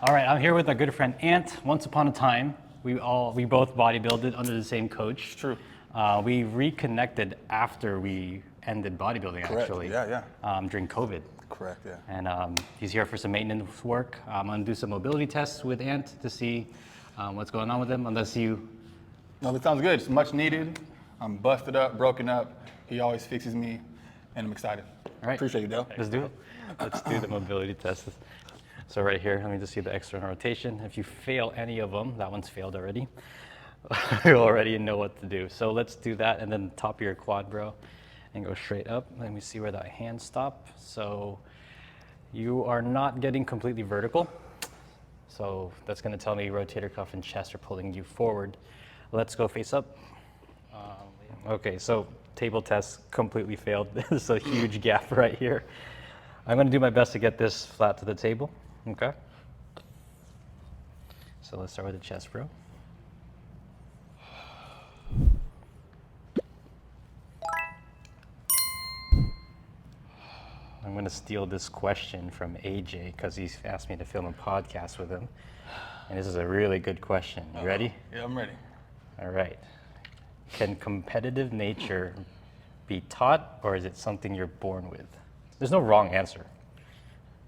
All right, I'm here with my good friend Ant. Once upon a time, we both bodybuilded under the same coach. True. We reconnected after we ended bodybuilding, Correct. actually. Yeah. During COVID. Correct, yeah. And he's here for some maintenance work. I'm gonna do some mobility tests with Ant to see what's going on with him, unless you... No, that sounds good. It's much needed. I'm busted up, broken up. He always fixes me, and I'm excited. All right. Appreciate you, Dale. Let's do it. Let's do the mobility test. So right here, let me just see the external rotation. If you fail any of them, that one's failed already. You already know what to do. So let's do that, and then top of your quad, bro, and go straight up. Let me see where that hands stop. So you are not getting completely vertical. So that's gonna tell me rotator cuff and chest are pulling you forward. Let's go face up. Okay, so table test completely failed. There's a huge gap right here. I'm gonna do my best to get this flat to the table, okay? So let's start with the chest, bro. I'm gonna steal this question from AJ because he's asked me to film a podcast with him. And this is a really good question. You ready? Yeah, I'm ready. All right. Can competitive nature be taught, or is it something you're born with? There's no wrong answer.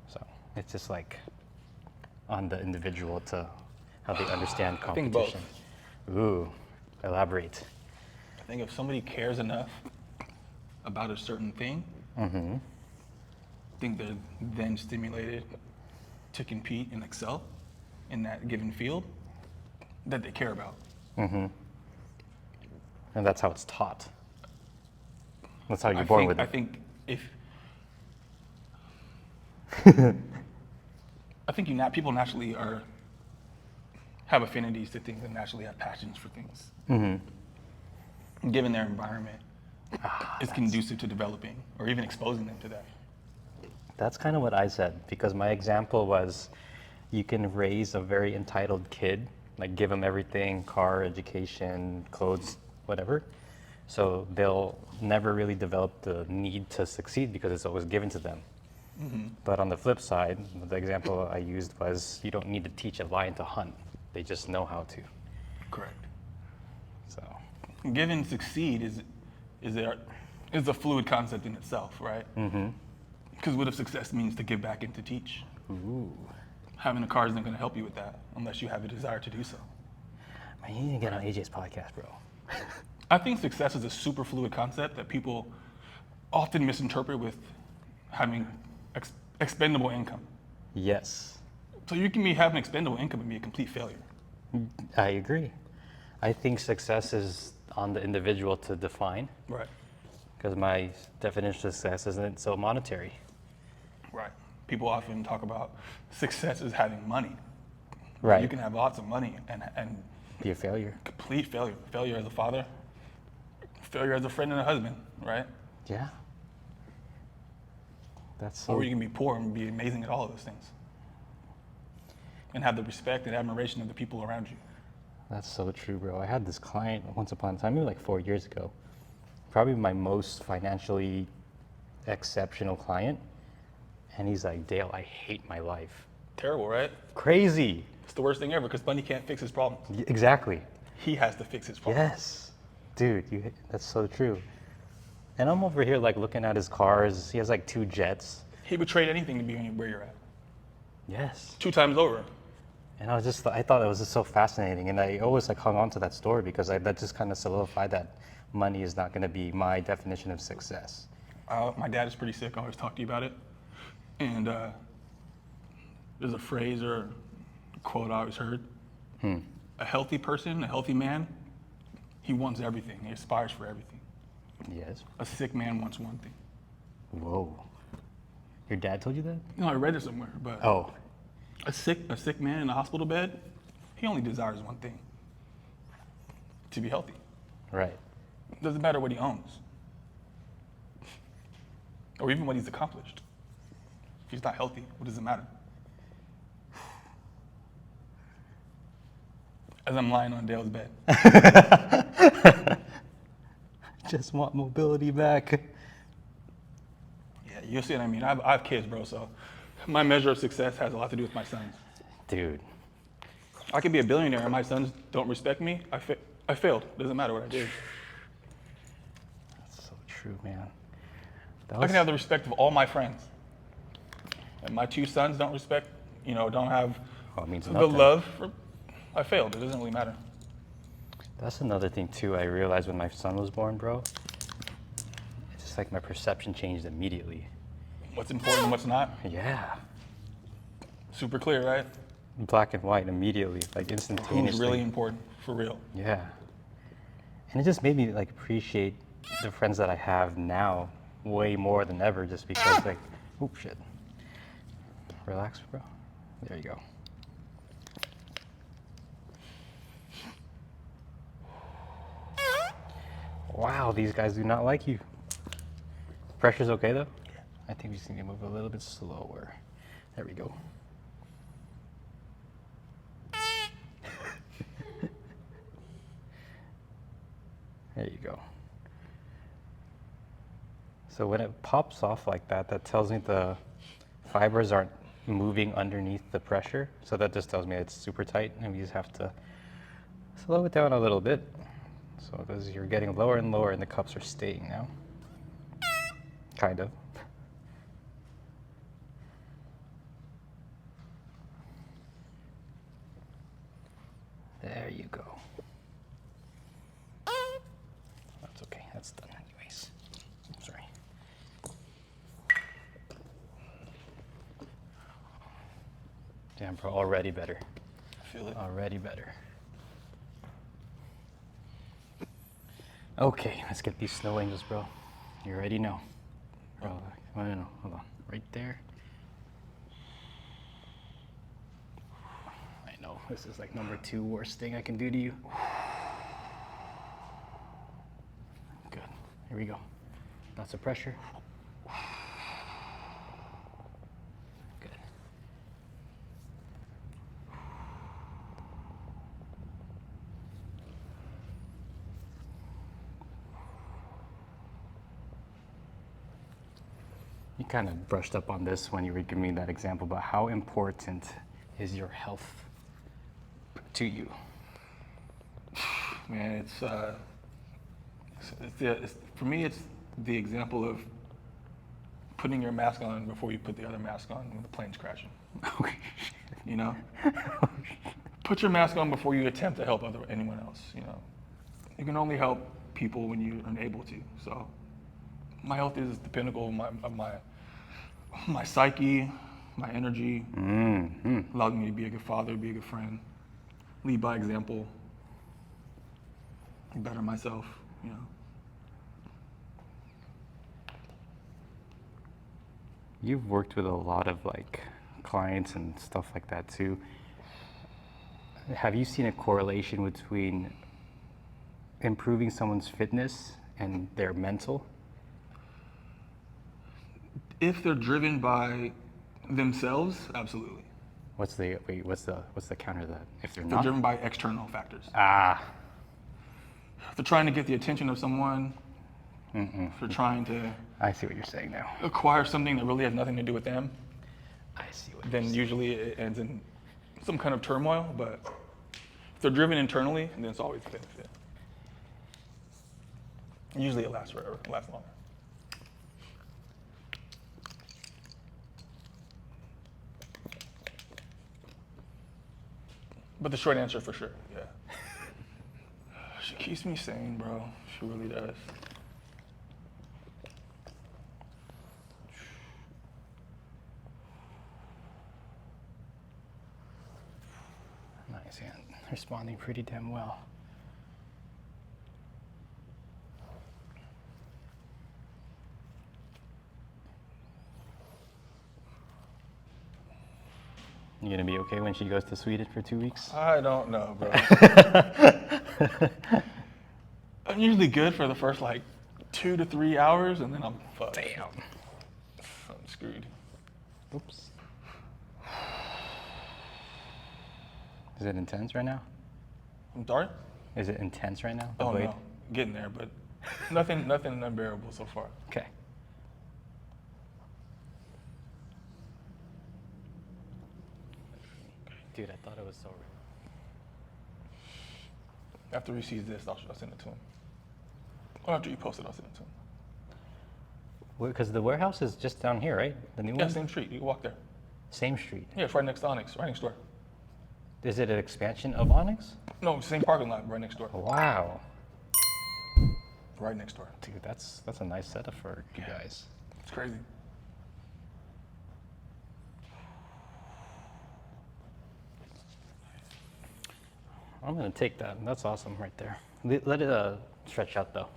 So it's just like on the individual to how they understand competition. I think both. Ooh, elaborate. I think if somebody cares enough about a certain thing, I think they're then stimulated to compete and excel in that given field that they care about. And that's how it's taught. That's how you're born with it. I think people naturally have affinities to things and naturally have passions for things. Given their environment is conducive to developing or even exposing them to that. That's kind of what I said, because my example was you can raise a very entitled kid, like give them everything, car, education, clothes, whatever. So they'll never really develop the need to succeed because it's always given to them. But on the flip side, the example I used was you don't need to teach a lion to hunt. They just know how to. Correct. So Given succeed is a fluid concept in itself, right? Because what if success means to give back and to teach? ooh. Having a car isn't going to help you with that unless you have a desire to do so. Man, you need to get on AJ's podcast, bro. I think success is a super fluid concept that people often misinterpret with having expendable income. Yes, So you can have an expendable income and be a complete failure. I agree. I think success is on the individual to define, Right. because my definition of success isn't so monetary. Right. People often talk about success as having money. Right. You can have lots of money and Be a failure. complete failure. Failure as a father, failure as a friend and a husband, right? Yeah. That's so... Or you can be poor and be amazing at all of those things. And have the respect and admiration of the people around you. That's so true, bro. I had this client once upon a time, maybe like 4 years ago. Probably my most financially exceptional client. And he's like, Dale, I hate my life. Terrible, right? Crazy. It's the worst thing ever because money can't fix his problems. Exactly. He has to fix his problems. Yes. Dude, that's so true. And I'm over here like looking at his cars. He has like 2 jets. He would trade anything to be where you're at. Yes. 2 times over. And I thought it was just so fascinating. And I always like hung on to that story because that just kind of solidified that money is not going to be my definition of success. My dad is pretty sick. I always talk to you about it. And there's a phrase or a quote I always heard. A healthy person, a healthy man, he wants everything. He aspires for everything. Yes. A sick man wants one thing. Whoa. Your dad told you that? No, I read it somewhere, but Oh. a sick man in a hospital bed, he only desires one thing. To be healthy. Right. Doesn't matter what he owns. Or even what he's accomplished. If he's not healthy, what does it matter? As I'm lying on Dale's bed. Just want mobility back. Yeah, you'll see what I mean. I have kids, bro, so my measure of success has a lot to do with my sons. Dude, I could be a billionaire and my sons don't respect me. I failed. Doesn't matter what I did. that's so true, man. I can have the respect of all my friends. And my 2 sons don't respect, don't have It means the nothing. love for, I failed. It doesn't really matter. That's another thing too. I realized when my son was born, bro. It's just like my perception changed immediately. What's important and what's not. Yeah, Super clear, right? black and white immediately, like instantaneously. Who's really important, for real. Yeah, and it just made me like appreciate the friends that I have now way more than ever, just because like, oop, shit. Relax, bro. There you go. Wow, these guys do not like you. Pressure's okay though? Yeah. I think we just need to move a little bit slower. There we go. There you go. So when it pops off like that, that tells me the fibers aren't moving underneath the pressure. So that just tells me it's super tight, and we just have to slow it down a little bit. So because you're getting lower and lower and the cups are staying now. Kind of. There you go. That's okay, that's done anyways. Sorry. Damn, bro, already better. I feel it. Already better. Okay, let's get these snow angels, bro. You already know. Bro, no, hold on. Right there. I know, this is like number 2 worst thing I can do to you. Good, here we go. Lots of pressure. Good. You kind of brushed up on this when you were giving me that example, but how important is your health to you? Man, for me, it's the example of putting your mask on before you put the other mask on when the plane's crashing. Okay. You know? Put your mask on before you attempt to help anyone else, You can only help people when you're unable to. So my health is the pinnacle of my psyche, my energy, allowed me to be a good father, be a good friend, lead by example, better myself, You've worked with a lot of like clients and stuff like that too. Have you seen a correlation between improving someone's fitness and their mental? If they're driven by themselves, absolutely. What's the counter to that? If they're They're not? driven by external factors. Ah. If they're trying to get the attention of someone, if they're trying to I see what you're saying now. acquire something that really has nothing to do with them, I see what you're then saying. usually it ends in some kind of turmoil. But if they're driven internally, then it's always a benefit. Usually it lasts forever, it lasts longer. But the short answer for sure, yeah. She keeps me sane, bro. She really does. Nice, and responding pretty damn well. You gonna be okay when she goes to Sweden for 2 weeks? I don't know, bro. I'm usually good for the first 2 to 3 hours, and then I'm fucked. Damn. I'm screwed. Oops. Is it intense right now? I'm sorry? Is it intense right now? the Oh blade? no, getting there, but nothing unbearable so far. Okay. Dude, I thought it was so real. After he sees this, I'll send it to him. Or after you post it, I'll send it to him. Because the warehouse is just down here, right? The new Yeah, one? same street. You can walk there. Same street. Yeah, it's right next to Onyx, right next door. Is it an expansion of Onyx? No, same parking lot, right next door. Wow. Right next door. Dude, that's a nice setup for you guys. It's crazy. I'm gonna take that. That's awesome right there. Let it stretch out though.